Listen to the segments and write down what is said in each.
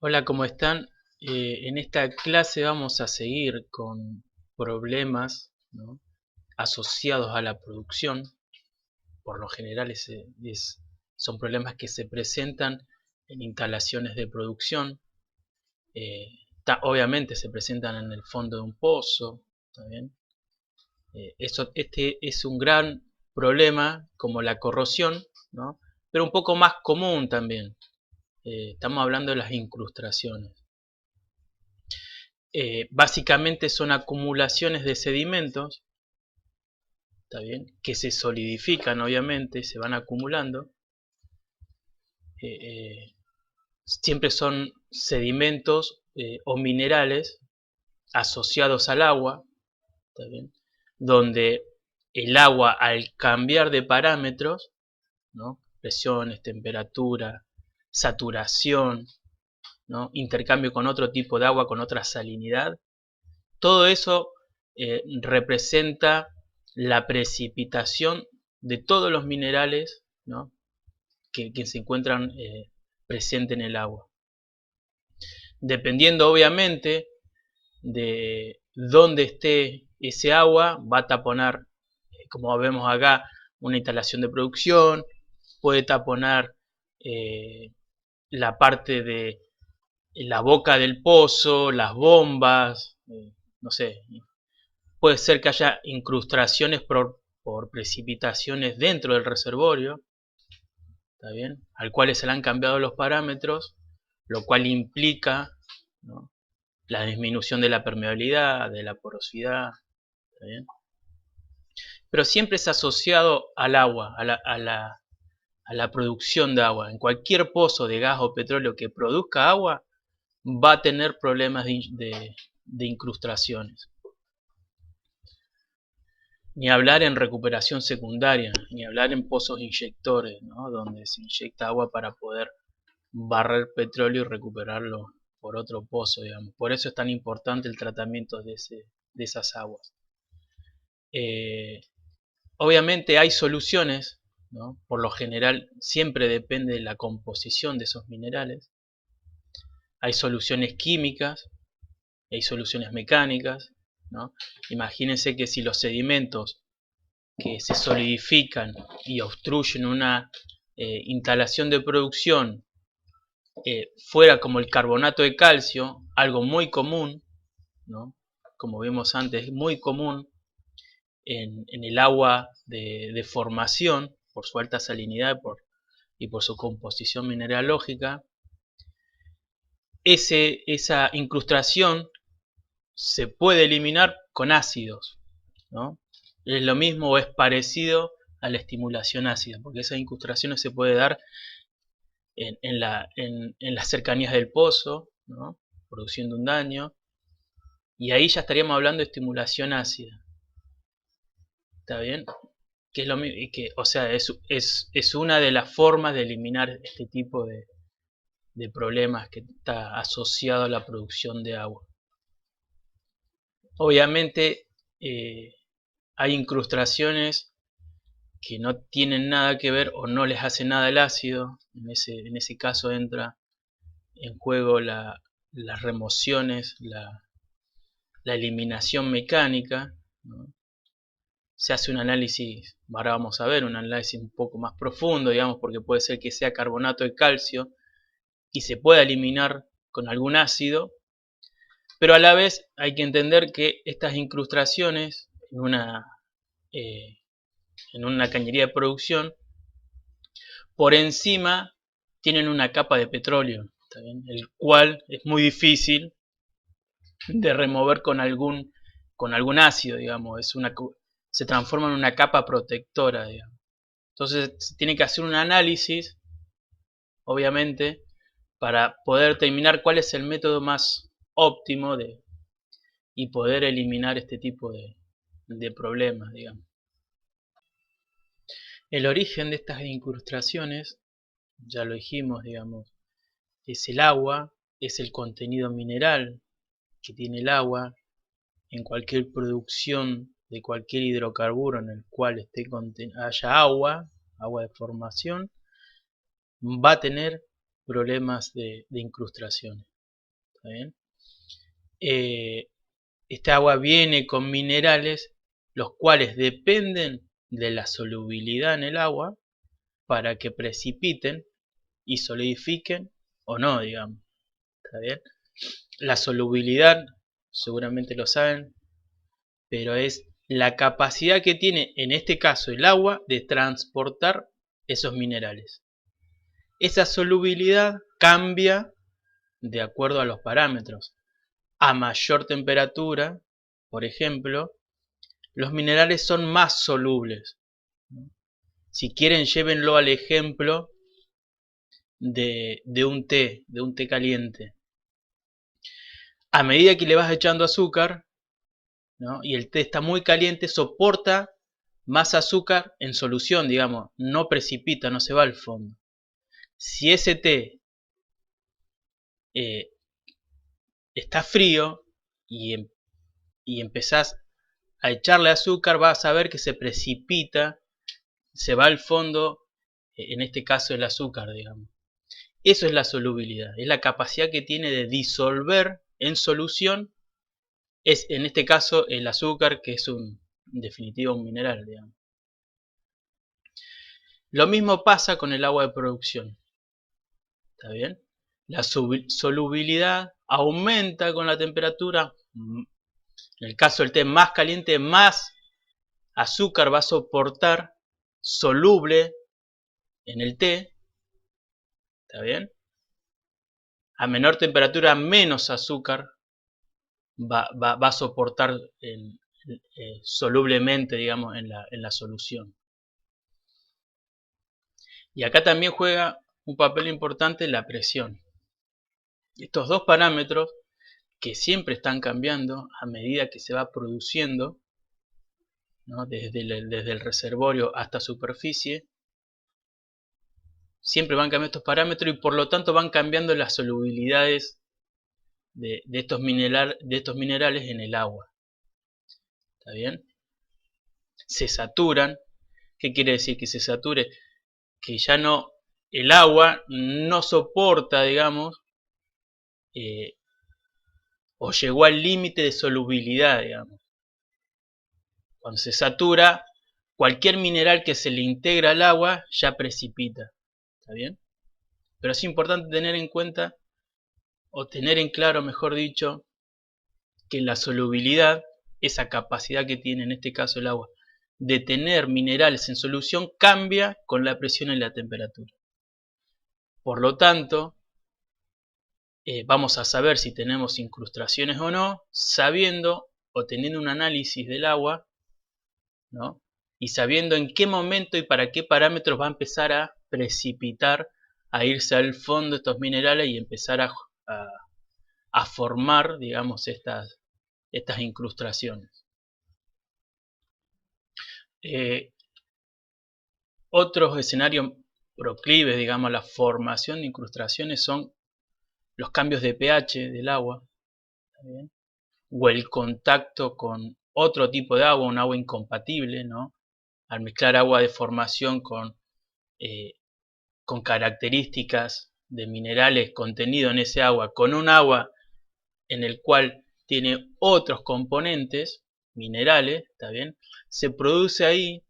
Hola, ¿cómo están? En esta clase vamos a seguir con problemas, ¿no?, asociados a la producción. Por lo general son problemas que se presentan en instalaciones de producción. Obviamente se presentan en el fondo de un pozo. ¿Está bien? Este es un gran problema como la corrosión, ¿no?, pero un poco más común también. Estamos hablando de las incrustaciones. Básicamente son acumulaciones de sedimentos, ¿está bien?, que se solidifican, obviamente, se van acumulando. Eh, eh, Siempre son sedimentos o minerales asociados al agua, ¿está bien?, donde el agua, al cambiar de parámetros, ¿no?, presiones, temperatura, saturación, ¿no?, intercambio con otro tipo de agua, con otra salinidad, todo eso representa la precipitación de todos los minerales, ¿no?, que se encuentran presentes en el agua. Dependiendo obviamente de dónde esté ese agua, va a taponar, como vemos acá, una instalación de producción, puede taponar la parte de la boca del pozo, las bombas, no sé. Puede ser que haya incrustaciones por precipitaciones dentro del reservorio, ¿está bien?, al cual se le han cambiado los parámetros, lo cual implica, ¿no?, la disminución de la permeabilidad, de la porosidad, ¿está bien? Pero siempre es asociado al agua, a la producción de agua. En cualquier pozo de gas o petróleo que produzca agua, va a tener problemas de incrustaciones. Ni hablar en recuperación secundaria, ni hablar en pozos inyectores, ¿no?, donde se inyecta agua para poder barrer petróleo y recuperarlo por otro pozo, digamos. Por eso es tan importante el tratamiento de esas aguas. Obviamente hay soluciones, ¿no?, por lo general siempre depende de la composición de esos minerales. Hay soluciones químicas, hay soluciones mecánicas, ¿no? Imagínense que si los sedimentos que se solidifican y obstruyen una instalación de producción fuera como el carbonato de calcio, algo muy común, ¿no?, como vimos antes, es muy común en el agua de formación, por su alta salinidad y por su composición mineralógica. Esa incrustación se puede eliminar con ácidos, ¿no? Es lo mismo o es parecido a la estimulación ácida, porque esas incrustaciones se puede dar en las cercanías del pozo, ¿no?, produciendo un daño, y ahí ya estaríamos hablando de estimulación ácida. ¿Está bien? Que es lo mismo, y que, o sea, es una de las formas de eliminar este tipo de problemas que está asociado a la producción de agua. Obviamente hay incrustaciones que no tienen nada que ver o no les hace nada el ácido. En ese caso entra en juego las remociones, la eliminación mecánica, ¿no? Se hace un análisis, ahora vamos a ver, un análisis un poco más profundo, digamos, porque puede ser que sea carbonato de calcio y se pueda eliminar con algún ácido, pero a la vez hay que entender que estas incrustaciones eh, en una cañería de producción, por encima tienen una capa de petróleo, ¿está bien?, el cual es muy difícil de remover con algún ácido, digamos. Se transforma en una capa protectora, digamos. Entonces se tiene que hacer un análisis, obviamente, para poder determinar cuál es el método más óptimo y poder eliminar este tipo de problemas, digamos. El origen de estas incrustaciones, ya lo dijimos, digamos, es el agua, es el contenido mineral que tiene el agua en cualquier producción de cualquier hidrocarburo en el cual haya agua de formación, va a tener problemas de incrustaciones. ¿Está bien? Esta agua viene con minerales los cuales dependen de la solubilidad en el agua para que precipiten y solidifiquen o no, digamos. ¿Está bien? La solubilidad, seguramente lo saben, pero es la capacidad que tiene, en este caso el agua, de transportar esos minerales. Esa solubilidad cambia de acuerdo a los parámetros. A mayor temperatura, por ejemplo, los minerales son más solubles. Si quieren, llévenlo al ejemplo de un té caliente. A medida que le vas echando azúcar, ¿no? Y el té está muy caliente, soporta más azúcar en solución, digamos, no precipita, no se va al fondo. Si ese té está frío y empezás a echarle azúcar, vas a ver que se precipita, se va al fondo, en este caso el azúcar, digamos. Eso es la solubilidad, es la capacidad que tiene de disolver en solución, es en este caso el azúcar, que es en definitiva un mineral, digamos. Lo mismo pasa con el agua de producción. ¿Está bien? La solubilidad aumenta con la temperatura. En el caso del té más caliente, más azúcar va a soportar soluble en el té. ¿Está bien? A menor temperatura, menos azúcar va a soportar solublemente, digamos, en la solución. Y acá también juega un papel importante la presión. Estos dos parámetros que siempre están cambiando a medida que se va produciendo, ¿no? desde el reservorio hasta superficie, siempre van cambiando estos parámetros y por lo tanto van cambiando las solubilidades de estos minerales en el agua. ¿Está bien? Se saturan. ¿Qué quiere decir que se sature? Que ya no, el agua no soporta, digamos, o llegó al límite de solubilidad, digamos. Cuando se satura, cualquier mineral que se le integra al agua ya precipita. ¿Está bien? Pero es importante tener en cuenta, o tener en claro, mejor dicho, que la solubilidad, esa capacidad que tiene en este caso el agua, de tener minerales en solución, cambia con la presión y la temperatura. Por lo tanto, vamos a saber si tenemos incrustaciones o no, sabiendo o teniendo un análisis del agua, ¿no? Y sabiendo en qué momento y para qué parámetros va a empezar a precipitar, a irse al fondo estos minerales y empezar a formar, digamos, estas incrustaciones. Otros escenarios proclives, digamos, a la formación de incrustaciones son los cambios de pH del agua, ¿está bien? O el contacto con otro tipo de agua, un agua incompatible, ¿no? Al mezclar agua de formación con características de minerales contenidos en ese agua, con un agua en el cual tiene otros componentes minerales, ¿está bien? Se produce ahí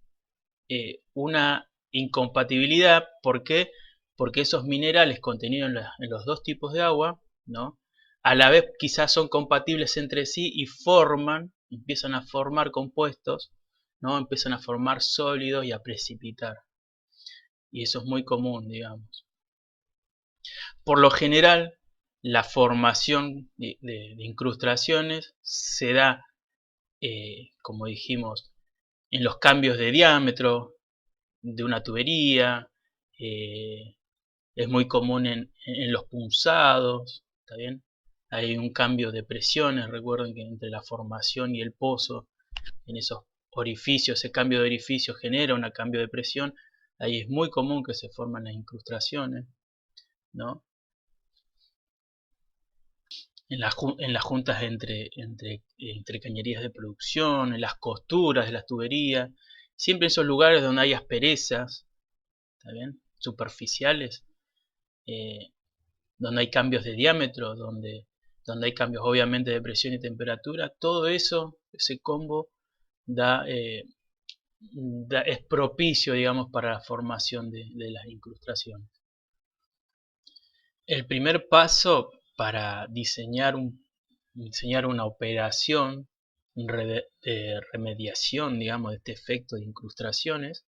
una incompatibilidad. ¿Por qué? Porque esos minerales contenidos en los dos tipos de agua, ¿no? A la vez quizás son compatibles entre sí y empiezan a formar compuestos, ¿no? Empiezan a formar sólidos y a precipitar. Y eso es muy común, digamos. Por lo general, la formación de incrustaciones se da, como dijimos, en los cambios de diámetro de una tubería, es muy común en los punzados, ¿está bien? Hay un cambio de presiones, recuerden que entre la formación y el pozo, en esos orificios, ese cambio de orificio genera un cambio de presión, ahí es muy común que se forman las incrustaciones, ¿no? En las juntas entre cañerías de producción, en las costuras de las tuberías, siempre en esos lugares donde hay asperezas, ¿está bien? Superficiales, donde hay cambios de diámetro, donde hay cambios obviamente de presión y temperatura. Todo eso, ese combo, es propicio, digamos, para la formación de las incrustaciones. El primer paso para diseñar una operación de remediación, digamos, de este efecto de incrustaciones,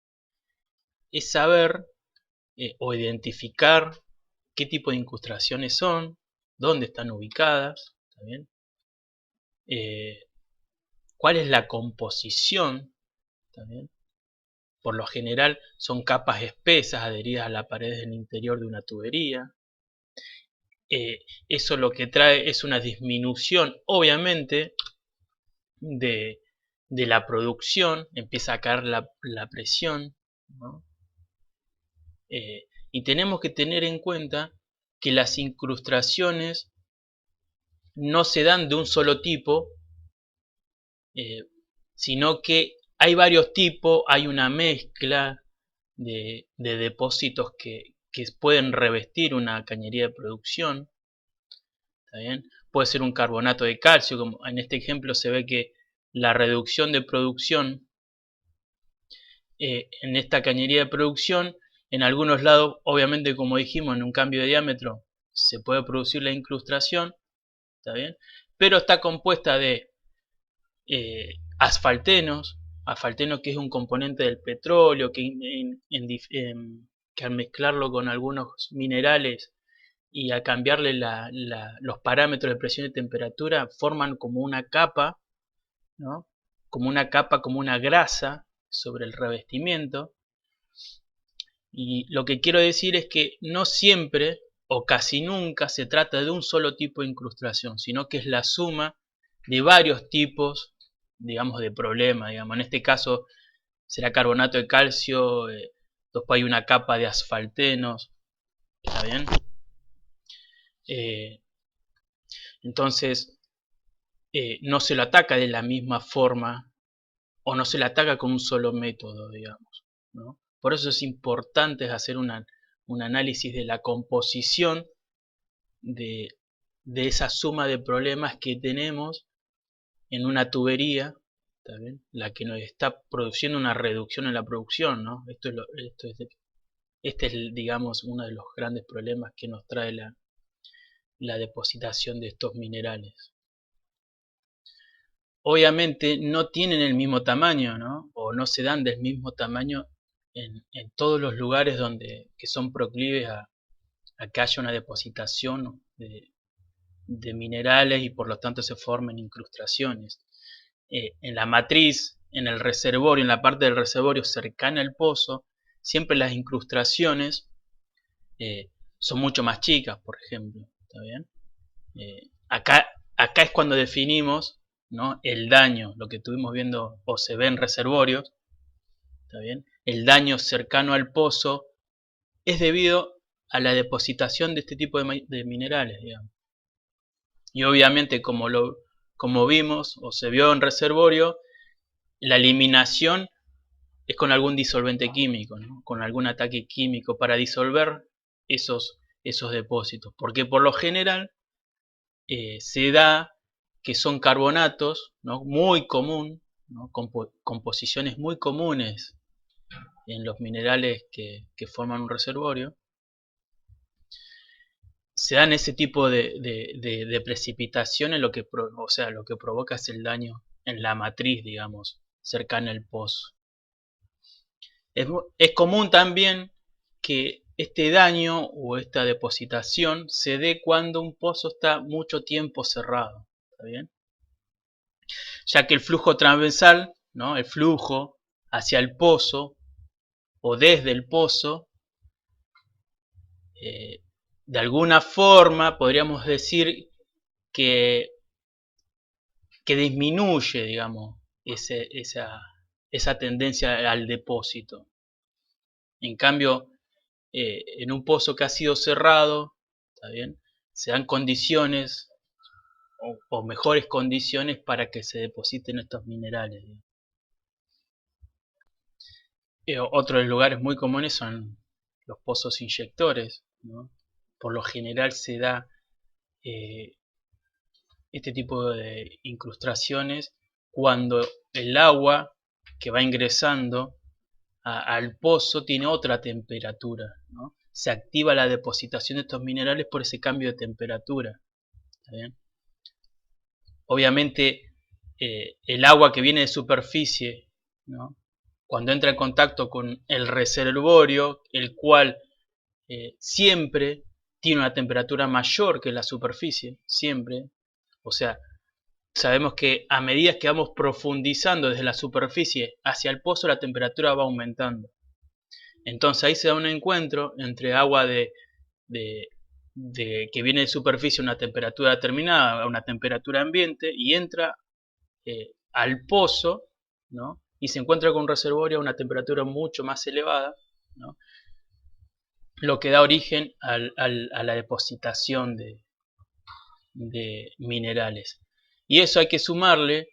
es saber o identificar qué tipo de incrustaciones son, dónde están ubicadas, ¿está bien? Cuál es la composición, ¿está bien? Por lo general son capas espesas adheridas a la pared del interior de una tubería. Eso lo que trae es una disminución, obviamente, de la producción, empieza a caer la presión, ¿no? Y tenemos que tener en cuenta que las incrustaciones no se dan de un solo tipo, sino que hay varios tipos, hay una mezcla de depósitos que pueden revestir una cañería de producción. ¿Está bien? Puede ser un carbonato de calcio, como en este ejemplo se ve que la reducción de producción en esta cañería de producción, en algunos lados, obviamente como dijimos, en un cambio de diámetro se puede producir la incrustación, ¿está bien? Pero está compuesta de asfaltenos que es un componente del petróleo, que al mezclarlo con algunos minerales y a cambiarle los parámetros de presión y temperatura, forman como una capa, ¿no? Como una grasa sobre el revestimiento. Y lo que quiero decir es que no siempre o casi nunca se trata de un solo tipo de incrustación, sino que es la suma de varios tipos, digamos, de problemas. Digamos. En este caso será carbonato de calcio, después hay una capa de asfaltenos, ¿está bien? Entonces, no se lo ataca de la misma forma o no se le ataca con un solo método, digamos, ¿no? Por eso es importante hacer un análisis de la composición de, esa suma de problemas que tenemos en una tubería, ¿está bien? La que nos está produciendo una reducción en la producción, ¿no? Este es, digamos, uno de los grandes problemas que nos trae la depositación de estos minerales. Obviamente no tienen el mismo tamaño, ¿no? O no se dan del mismo tamaño en todos los lugares que son proclives a que haya una depositación de minerales y por lo tanto se formen incrustaciones. En la matriz, en el reservorio, en la parte del reservorio cercana al pozo, siempre las incrustaciones son mucho más chicas, por ejemplo. ¿Está bien? Acá es cuando definimos, ¿no?, el daño, lo que estuvimos viendo o se ve en reservorios. ¿Está bien? El daño cercano al pozo es debido a la depositación de este tipo de minerales, digamos. Y obviamente como vimos o se vio en reservorio, la eliminación es con algún disolvente químico, ¿no? Con algún ataque químico para disolver esos depósitos, porque por lo general se da que son carbonatos, ¿no?, muy común, ¿no?, composiciones muy comunes en los minerales que forman un reservorio. Se dan ese tipo de precipitaciones, lo que provoca es el daño en la matriz, digamos, cercana al pozo. Es común también que este daño o esta depositación se dé cuando un pozo está mucho tiempo cerrado, ¿está bien? Ya que el flujo transversal, ¿no?, el flujo hacia el pozo o desde el pozo, de alguna forma podríamos decir que disminuye, digamos, esa tendencia al depósito. En cambio, en un pozo que ha sido cerrado, ¿está bien?, se dan condiciones o mejores condiciones para que se depositen estos minerales. Otro de los lugares muy comunes son los pozos inyectores, ¿no? por lo general se da este tipo de incrustaciones cuando el agua que va ingresando al pozo tiene otra temperatura, ¿no? Se activa la depositación de estos minerales por ese cambio de temperatura. ¿Está bien? Obviamente el agua que viene de superficie, ¿no? Cuando entra en contacto con el reservorio, el cual siempre tiene una temperatura mayor que la superficie, siempre. O sea, sabemos que a medida que vamos profundizando desde la superficie hacia el pozo, la temperatura va aumentando. Entonces ahí se da un encuentro entre agua que viene de superficie a una temperatura determinada, a una temperatura ambiente, y entra al pozo, ¿no? Y se encuentra con un reservorio a una temperatura mucho más elevada, ¿no? Lo que da origen a la depositación de minerales. Y eso hay que sumarle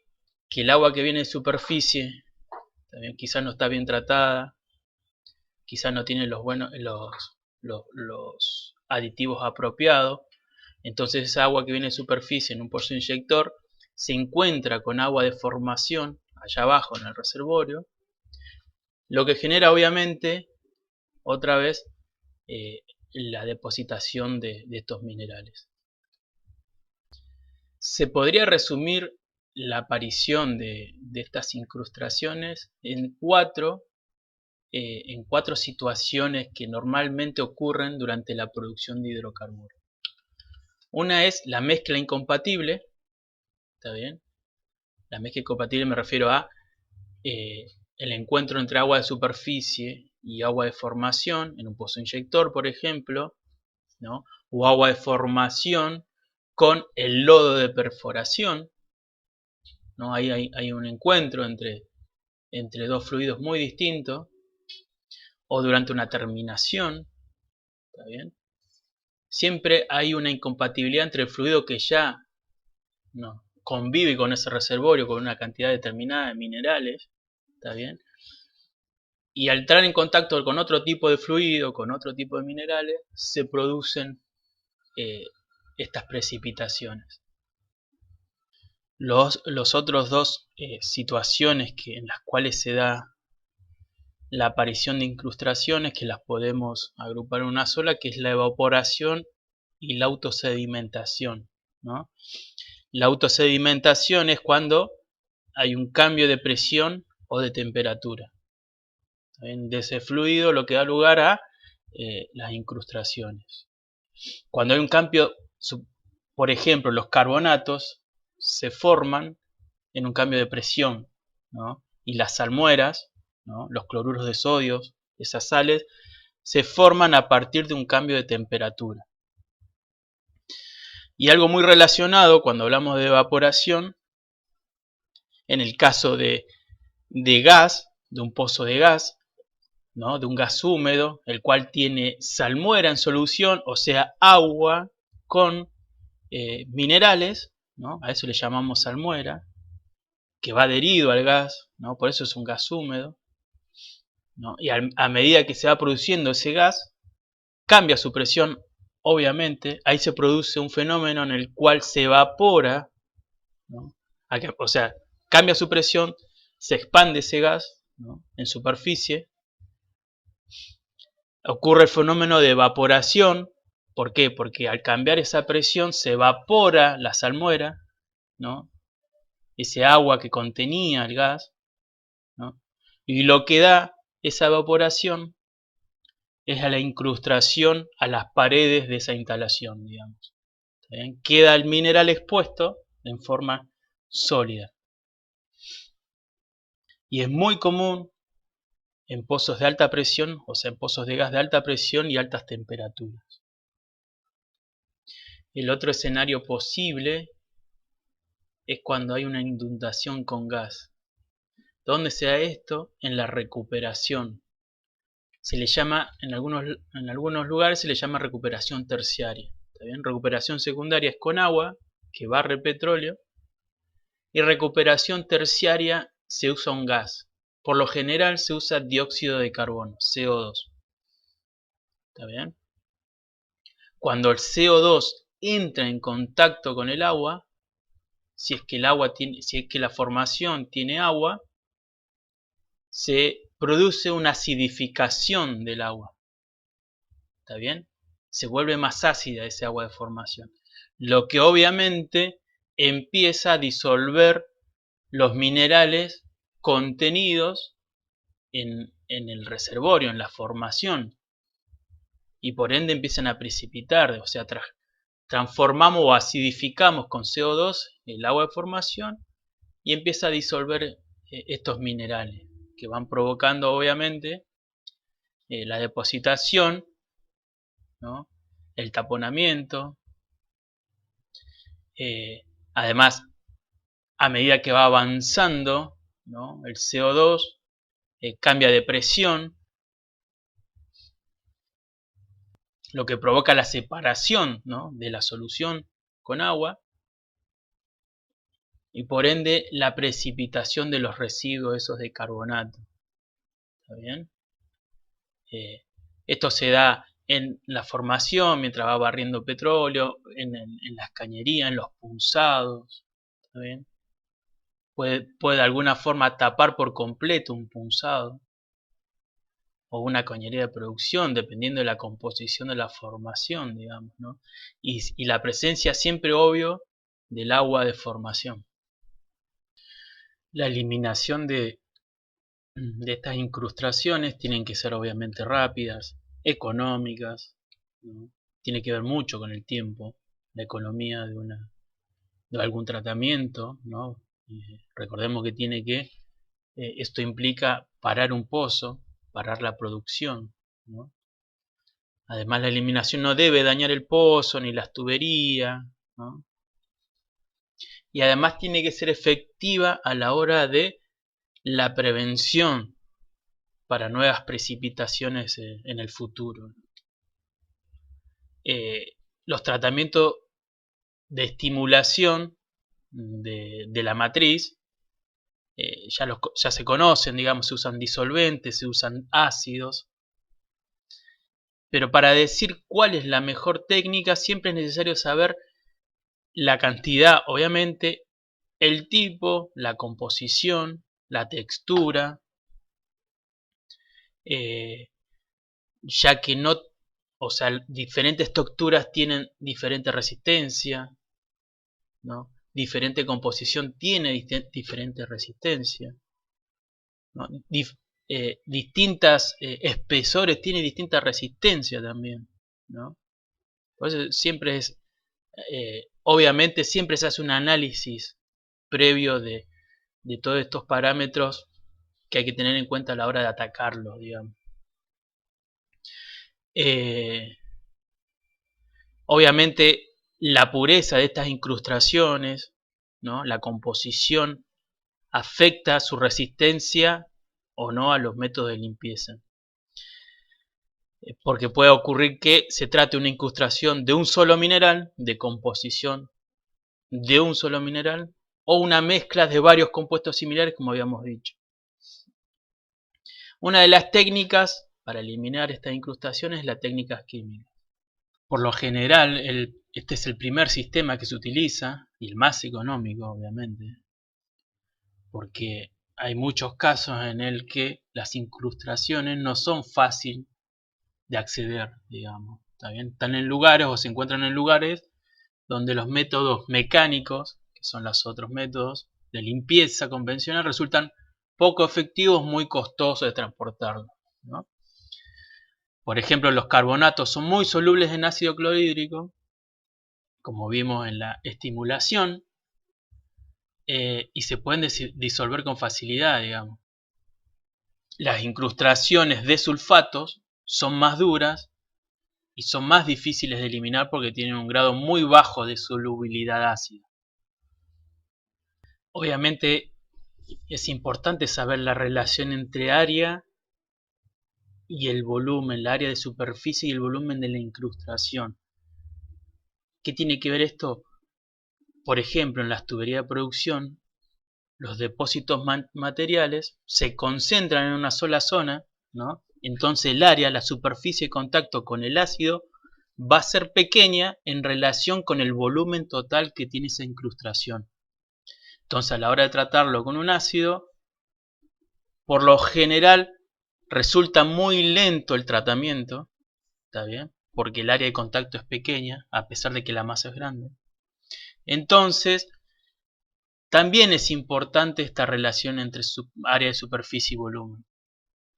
que el agua que viene de superficie también quizás no está bien tratada, quizás no tiene los aditivos apropiados. Entonces esa agua que viene de superficie en un pozo inyector se encuentra con agua de formación allá abajo en el reservorio, lo que genera obviamente otra vez la depositación de estos minerales. Se podría resumir la aparición de estas incrustaciones en cuatro situaciones que normalmente ocurren durante la producción de hidrocarburos. Una es la mezcla incompatible, ¿está bien? La mezcla incompatible me refiero a el encuentro entre agua de superficie y agua de formación en un pozo inyector, por ejemplo, ¿no? O agua de formación con el lodo de perforación, ¿no? Ahí hay un encuentro entre dos fluidos muy distintos, o durante una terminación, ¿está bien? Siempre hay una incompatibilidad entre el fluido que ya no convive con ese reservorio con una cantidad determinada de minerales, ¿está bien? Y al entrar en contacto con otro tipo de fluido, con otro tipo de minerales, se producen estas precipitaciones. Los otros dos situaciones en las cuales se da la aparición de incrustaciones, que las podemos agrupar en una sola, que es la evaporación y la autosedimentación, ¿no? La autosedimentación es cuando hay un cambio de presión o de temperatura de ese fluido, lo que da lugar a las incrustaciones. Cuando hay un cambio, por ejemplo, los carbonatos se forman en un cambio de presión, ¿no? Y las salmueras, ¿no? Los cloruros de sodio, esas sales, se forman a partir de un cambio de temperatura. Y algo muy relacionado cuando hablamos de evaporación, en el caso de gas, de un pozo de gas, ¿no? De un gas húmedo, el cual tiene salmuera en solución, o sea, agua con minerales, ¿no? A eso le llamamos salmuera, que va adherido al gas, ¿no? Por eso es un gas húmedo, ¿no? Y a medida que se va produciendo ese gas, cambia su presión, obviamente, ahí se produce un fenómeno en el cual se evapora, ¿no? O sea, cambia su presión, se expande ese gas, ¿no? En superficie, ocurre el fenómeno de evaporación. ¿Por qué? Porque al cambiar esa presión se evapora la salmuera, ¿no? Ese agua que contenía el gas, ¿no? Y lo que da esa evaporación es a la incrustación a las paredes de esa instalación, digamos. ¿Bien? Queda el mineral expuesto en forma sólida. Y es muy común en pozos de alta presión, o sea, en pozos de gas de alta presión y altas temperaturas. El otro escenario posible es cuando hay una inundación con gas. ¿Dónde se da esto? En la recuperación. Se le llama, en algunos lugares se le llama recuperación terciaria. ¿Está bien? Recuperación secundaria es con agua, que barre el petróleo, y recuperación terciaria se usa un gas. Por lo general se usa dióxido de carbono, CO2. ¿Está bien? Cuando el CO2 entra en contacto con el agua, si es que la formación tiene agua, se produce una acidificación del agua. ¿Está bien? Se vuelve más ácida ese agua de formación. Lo que obviamente empieza a disolver los minerales contenidos en el reservorio, en la formación. Y por ende empiezan a precipitar, o sea, transformamos o acidificamos con CO2 el agua de formación y empieza a disolver estos minerales que van provocando obviamente la depositación, ¿no? El taponamiento. Además, a medida que va avanzando, ¿no? El CO2 cambia de presión, lo que provoca la separación, ¿no? De la solución con agua y por ende la precipitación de los residuos esos de carbonato. ¿Está bien? Esto se da en la formación mientras va barriendo petróleo, en las cañerías, en los punzados. ¿Está bien? Puede de alguna forma tapar por completo un punzado o una cañería de producción, dependiendo de la composición de la formación, digamos, ¿no? Y la presencia siempre, obvio, del agua de formación. La eliminación de estas incrustaciones tienen que ser obviamente rápidas, económicas, ¿no? Tiene que ver mucho con el tiempo, la economía de algún tratamiento, ¿no? Recordemos que esto implica parar un pozo, parar la producción, ¿no? Además, la eliminación no debe dañar el pozo ni las tuberías, ¿no? Y además tiene que ser efectiva a la hora de la prevención para nuevas precipitaciones en el futuro. Los tratamientos de estimulación de la matriz ya se conocen, digamos, se usan disolventes, se usan ácidos, pero para decir cuál es la mejor técnica siempre es necesario saber la cantidad, obviamente, el tipo, la composición, la textura, ya que no, o sea, diferentes texturas tienen diferente resistencia, ¿no? Diferente composición tiene diferente resistencia, ¿no? Distintas espesores tienen distinta resistencia también, ¿no? Por eso siempre es, obviamente siempre se hace un análisis previo de todos estos parámetros que hay que tener en cuenta a la hora de atacarlos, digamos. Obviamente la pureza de estas incrustaciones, ¿no? La composición afecta su resistencia o no a los métodos de limpieza. Porque puede ocurrir que se trate de una incrustación de un solo mineral, de composición de un solo mineral, o una mezcla de varios compuestos similares, como habíamos dicho. Una de las técnicas para eliminar estas incrustaciones es la técnica química. Por lo general, este es el primer sistema que se utiliza, y el más económico, obviamente, porque hay muchos casos en el que las incrustaciones no son fáciles de acceder, digamos. ¿Está bien? Están en lugares o se encuentran en lugares donde los métodos mecánicos, que son los otros métodos de limpieza convencional, resultan poco efectivos, muy costosos de transportarlos, ¿no? Por ejemplo, los carbonatos son muy solubles en ácido clorhídrico, como vimos en la estimulación, y se pueden disolver con facilidad, digamos. Las incrustaciones de sulfatos son más duras y son más difíciles de eliminar porque tienen un grado muy bajo de solubilidad ácida. Obviamente es importante saber la relación entre área y el volumen, el área de superficie y el volumen de la incrustación. ¿Qué tiene que ver esto? Por ejemplo, en las tuberías de producción, los depósitos materiales se concentran en una sola zona, ¿no? Entonces el área, la superficie de contacto con el ácido, va a ser pequeña en relación con el volumen total que tiene esa incrustación. Entonces, a la hora de tratarlo con un ácido, por lo general resulta muy lento el tratamiento, ¿está bien? Porque el área de contacto es pequeña, a pesar de que la masa es grande. Entonces, también es importante esta relación entre área de superficie y volumen,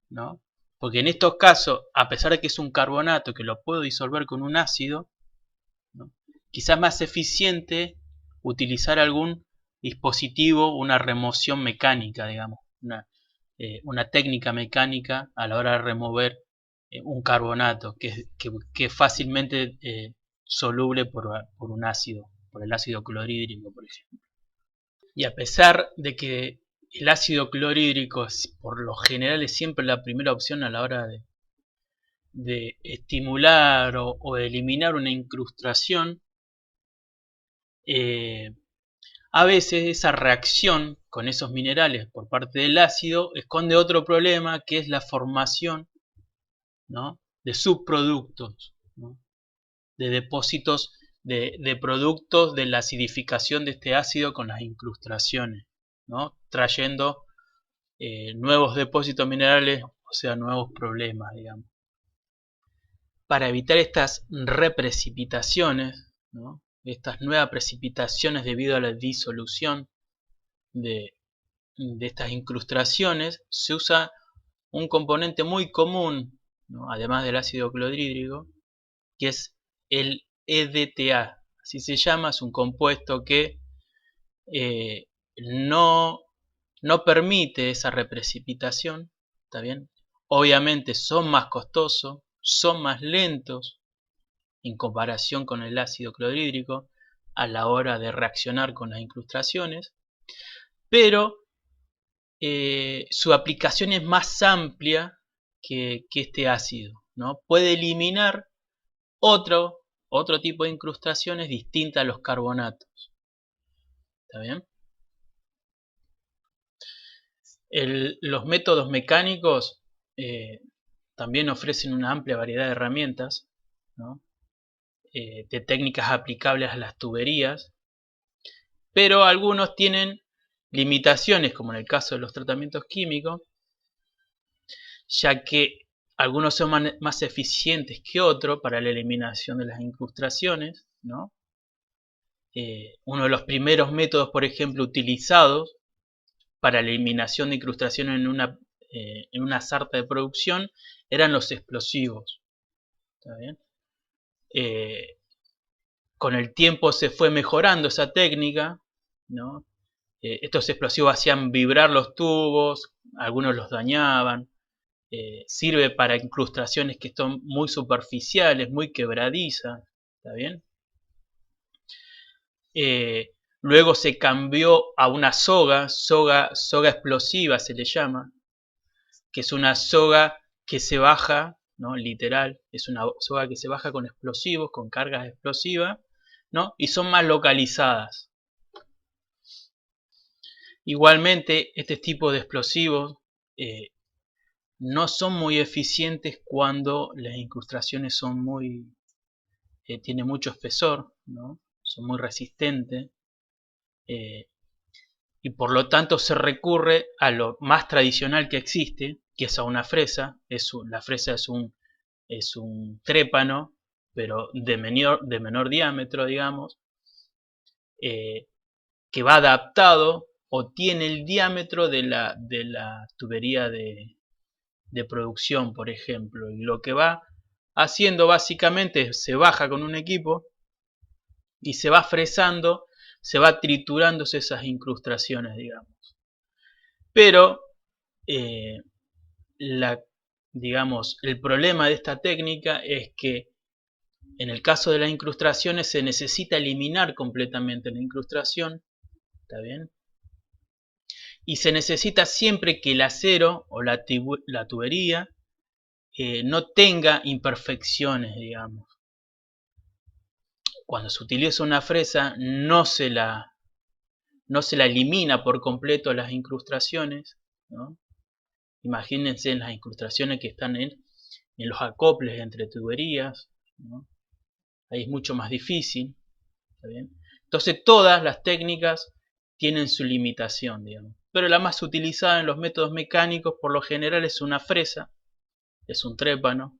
¿no? Porque en estos casos, a pesar de que es un carbonato que lo puedo disolver con un ácido, ¿no? Quizás más eficiente utilizar algún dispositivo, una remoción mecánica, digamos, una técnica mecánica a la hora de remover un carbonato que es fácilmente soluble por un ácido, por el ácido clorhídrico, por ejemplo. Y a pesar de que el ácido clorhídrico por lo general es siempre la primera opción a la hora de estimular o eliminar una incrustación, a veces esa reacción con esos minerales por parte del ácido esconde otro problema, que es la formación, ¿no?, de subproductos, ¿no?, de depósitos de productos de la acidificación de este ácido con las incrustaciones, ¿no?, trayendo nuevos depósitos minerales, o sea, nuevos problemas, digamos. Para evitar estas reprecipitaciones, ¿no?, estas nuevas precipitaciones debido a la disolución de estas incrustaciones, se usa un componente muy común, ¿no?, además del ácido clorhídrico, que es el EDTA. Así se llama, es un compuesto que eh, no, no permite esa reprecipitación, ¿está bien? Obviamente son más costosos, son más lentos en comparación con el ácido clorhídrico a la hora de reaccionar con las incrustaciones, pero su aplicación es más amplia que este ácido, ¿no? Puede eliminar otro tipo de incrustaciones distintas a los carbonatos, ¿está bien? Los métodos mecánicos también ofrecen una amplia variedad de herramientas, ¿no?, de técnicas aplicables a las tuberías, pero algunos tienen limitaciones, como en el caso de los tratamientos químicos, ya que algunos son más eficientes que otros para la eliminación de las incrustaciones, ¿no? Uno de los primeros métodos, por ejemplo, utilizados para la eliminación de incrustaciones en una sarta de producción eran los explosivos, ¿está bien? Con el tiempo se fue mejorando esa técnica, ¿no? Estos explosivos hacían vibrar los tubos, algunos los dañaban. Sirve para incrustaciones que son muy superficiales, muy quebradizas, ¿está bien? Luego se cambió a una soga explosiva se le llama, que es una soga que se baja, ¿no?, literal, es una soga que se baja con explosivos, con cargas explosivas, ¿no?, y son más localizadas. Igualmente, este tipo de explosivos no son muy eficientes cuando las incrustaciones son tienen mucho espesor, ¿no?, son muy resistentes, y por lo tanto se recurre a lo más tradicional que existe, que es a una fresa. La fresa es un trépano, pero de menor diámetro, digamos, que va adaptado o tiene el diámetro de la tubería de producción, por ejemplo. Y lo que va haciendo básicamente es se baja con un equipo y se va fresando, se va triturándose esas incrustaciones, digamos. Pero digamos, el problema de esta técnica es que en el caso de las incrustaciones se necesita eliminar completamente la incrustación, ¿está bien? Y se necesita siempre que el acero o la tubería no tenga imperfecciones, digamos. Cuando se utiliza una fresa no se la elimina por completo las incrustaciones, ¿no? Imagínense las incrustaciones que están en los acoples entre tuberías, ¿no? ahí es mucho más difícil, ¿está bien? Entonces todas las técnicas tienen su limitación, digamos. Pero la más utilizada en los métodos mecánicos por lo general es una fresa, es un trépano,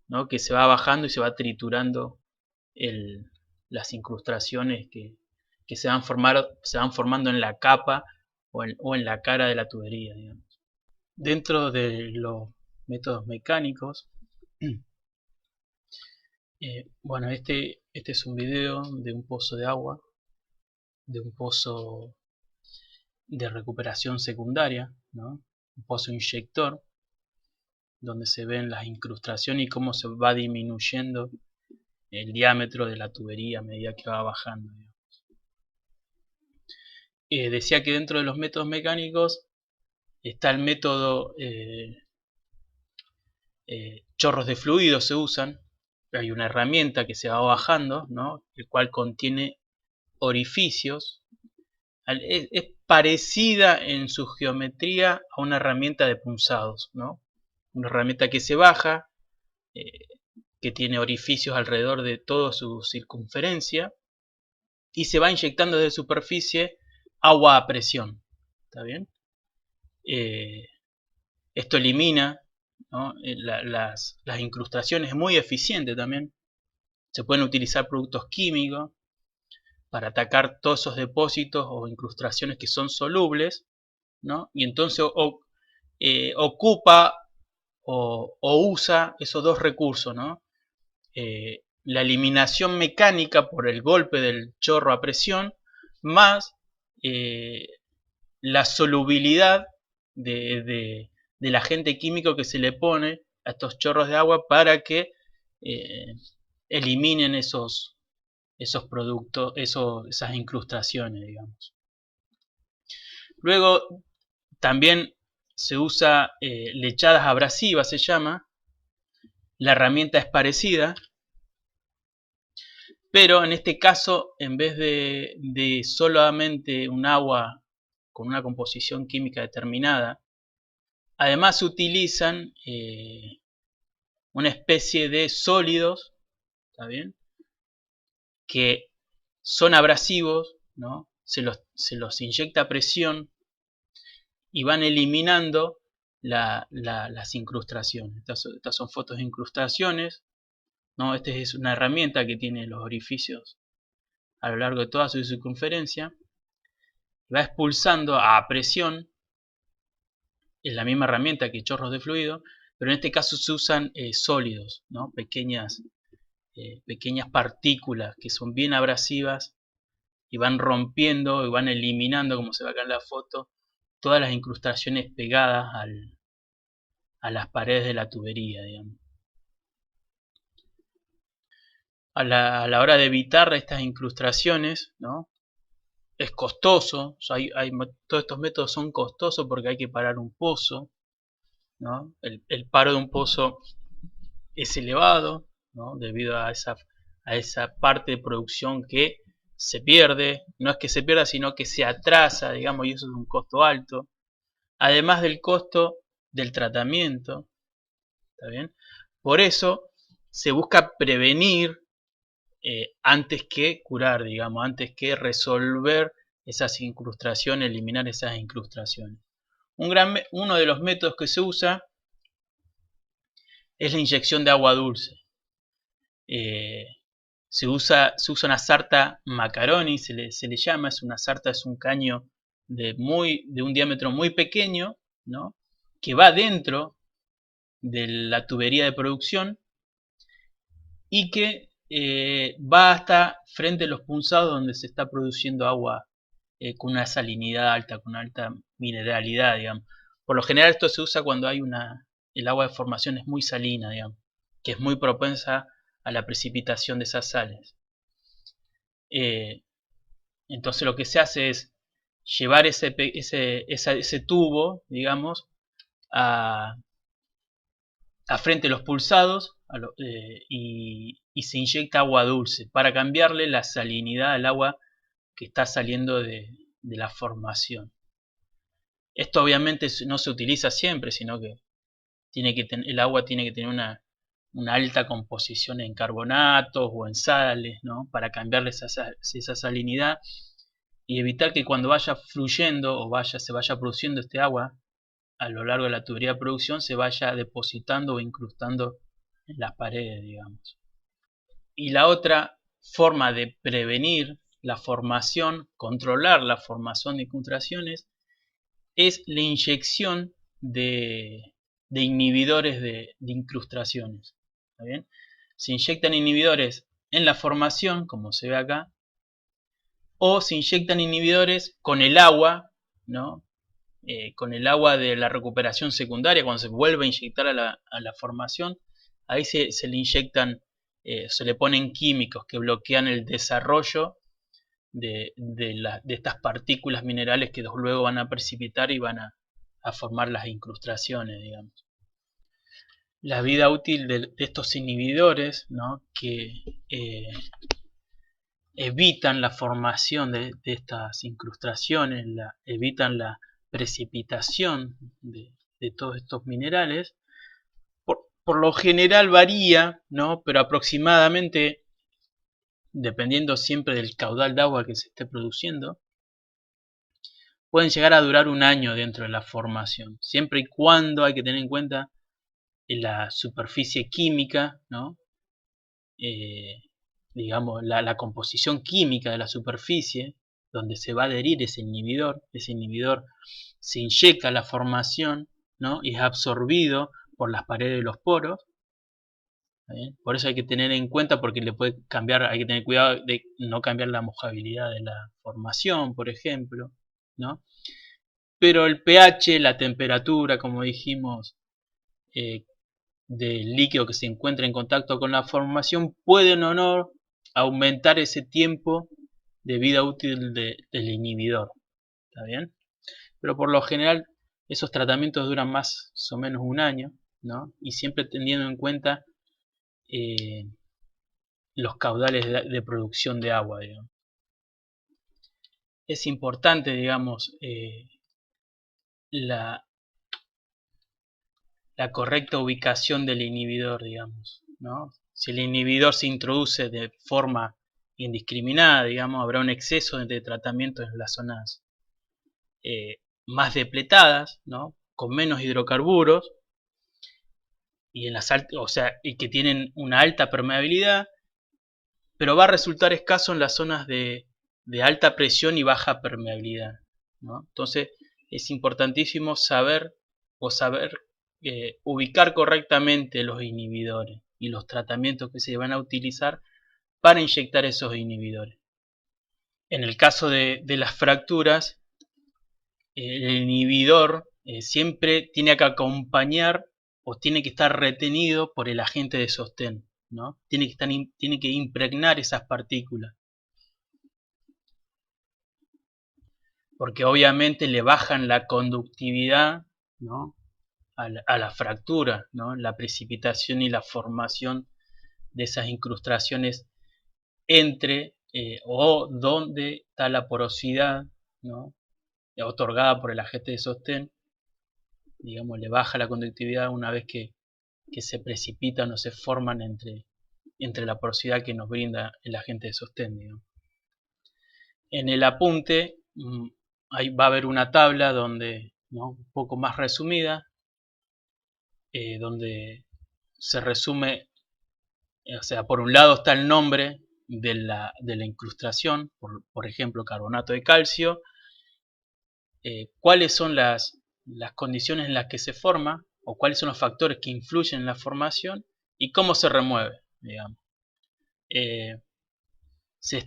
¿no? Que se va bajando y se va triturando las incrustaciones que se van formando en la capa o en la cara de la tubería, digamos. Dentro de los métodos mecánicos, bueno, este es un video de un pozo de agua, de un pozo de recuperación secundaria, ¿no? Un pozo inyector, donde se ven las incrustaciones y cómo se va disminuyendo el diámetro de la tubería a medida que va bajando. Decía que dentro de los métodos mecánicos está el método chorros de fluido se usan. Hay una herramienta que se va bajando, ¿no? El cual contiene orificios. Es parecida en su geometría a una herramienta de punzados, ¿no? Una herramienta que se baja, que tiene orificios alrededor de toda su circunferencia y se va inyectando desde superficie agua a presión. ¿Está bien? Esto elimina, ¿no? las incrustaciones, es muy eficiente también. Se pueden utilizar productos químicos para atacar todos esos depósitos o incrustaciones que son solubles, ¿no? Y entonces ocupa o usa esos dos recursos, ¿no? La eliminación mecánica por el golpe del chorro a presión más la solubilidad del agente químico que se le pone a estos chorros de agua para que eliminen esos productos, esas incrustaciones, digamos. Luego también se usa lechadas abrasivas, se llama. La herramienta es parecida, pero en este caso, en vez de solamente un agua con una composición química determinada, además se utilizan una especie de sólidos, ¿está bien? Que son abrasivos, ¿no? Se los inyecta a presión y van eliminando las incrustaciones. Estas son fotos de incrustaciones, ¿no? Esta es una herramienta que tiene los orificios a lo largo de toda su circunferencia. Va expulsando a presión, es la misma herramienta que chorros de fluido, pero en este caso se usan sólidos, ¿no? Pequeñas partículas que son bien abrasivas y van rompiendo y van eliminando, como se ve acá en la foto, todas las incrustaciones pegadas a las paredes de la tubería, digamos. A la hora de evitar estas incrustaciones, ¿no? Es costoso, o sea, todos estos métodos son costosos porque hay que parar un pozo, ¿no? El paro de un pozo es elevado, ¿no? Debido a esa parte de producción que se pierde, no es que se pierda, sino que se atrasa, digamos, y eso es un costo alto. Además del costo del tratamiento, ¿está bien? Por eso se busca prevenir antes que curar, digamos, antes que resolver esas incrustaciones, eliminar esas incrustaciones. Uno de los métodos que se usa es la inyección de agua dulce. Se usa una sarta Macaroni, se le llama, una sarta, es un caño de un diámetro muy pequeño, ¿no? Que va dentro de la tubería de producción y que va hasta frente a los punzados donde se está produciendo agua con una salinidad alta, con una alta mineralidad, digamos. Por lo general esto se usa cuando hay el agua de formación es muy salina, digamos, que es muy propensa a la precipitación de esas sales. Entonces lo que se hace es llevar ese tubo, digamos, a frente a los pulsados y se inyecta agua dulce para cambiarle la salinidad al agua que está saliendo de la formación. Esto obviamente no se utiliza siempre, sino que el agua tiene que tener una alta composición en carbonatos o en sales, ¿no? Para cambiarle esa salinidad y evitar que cuando vaya fluyendo o se vaya produciendo este agua a lo largo de la tubería de producción se vaya depositando o incrustando en las paredes, digamos. Y la otra forma de prevenir la formación, controlar la formación de incrustaciones, es la inyección de inhibidores de incrustaciones. ¿Está bien? Se inyectan inhibidores en la formación, como se ve acá, o se inyectan inhibidores con el agua, ¿no? Con el agua de la recuperación secundaria, cuando se vuelve a inyectar a la formación, ahí se le inyectan, se le ponen químicos que bloquean el desarrollo de estas partículas minerales que luego van a precipitar y van a formar las incrustaciones, digamos. La vida útil de estos inhibidores, ¿no? Que evitan la formación de estas incrustaciones, evitan la precipitación de todos estos minerales, por lo general varía, ¿no? Pero aproximadamente, dependiendo siempre del caudal de agua que se esté produciendo, pueden llegar a durar un año dentro de la formación, siempre y cuando hay que tener en cuenta la superficie química, ¿no? Digamos, la composición química de la superficie, donde se va a adherir ese inhibidor se inyecta a la formación, ¿no? Y es absorbido por las paredes de los poros. ¿Bien? Por eso hay que tener en cuenta, porque le puede cambiar, hay que tener cuidado de no cambiar la mojabilidad de la formación, por ejemplo, ¿no? Pero el pH, la temperatura, como dijimos, del líquido que se encuentra en contacto con la formación pueden o no aumentar ese tiempo de vida útil del inhibidor. ¿Está bien? Pero por lo general esos tratamientos duran más o menos un año, ¿no? Y siempre teniendo en cuenta los caudales de producción de agua, digamos. Es importante, digamos, la correcta ubicación del inhibidor, digamos, ¿no? Si el inhibidor se introduce de forma indiscriminada, digamos, habrá un exceso de tratamiento en las zonas más depletadas, ¿no? Con menos hidrocarburos y y que tienen una alta permeabilidad, pero va a resultar escaso en las zonas de alta presión y baja permeabilidad, ¿no? Entonces es importantísimo saber ubicar correctamente los inhibidores y los tratamientos que se van a utilizar para inyectar esos inhibidores. En el caso de las fracturas, el inhibidor siempre tiene que acompañar o tiene que estar retenido por el agente de sostén, ¿no? Tiene que impregnar esas partículas, porque obviamente le bajan la conductividad, ¿no? a la fractura, ¿no? La precipitación y la formación de esas incrustaciones entre o donde está la porosidad, ¿no? Otorgada por el agente de sostén, digamos, le baja la conductividad una vez que se precipitan o se forman entre la porosidad que nos brinda el agente de sostén, digamos. En el apunte ahí va a haber una tabla donde, ¿no? Un poco más resumida, donde se resume, o sea, por un lado está el nombre de la incrustación, por ejemplo, carbonato de calcio, cuáles son las condiciones en las que se forma, o cuáles son los factores que influyen en la formación, y cómo se remueve, digamos.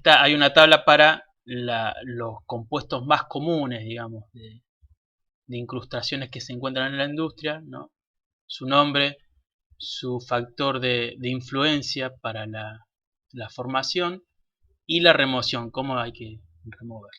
Hay una tabla para los compuestos más comunes, digamos, de incrustaciones que se encuentran en la industria, ¿no? Su nombre, su factor de influencia para la formación y la remoción, cómo hay que remover.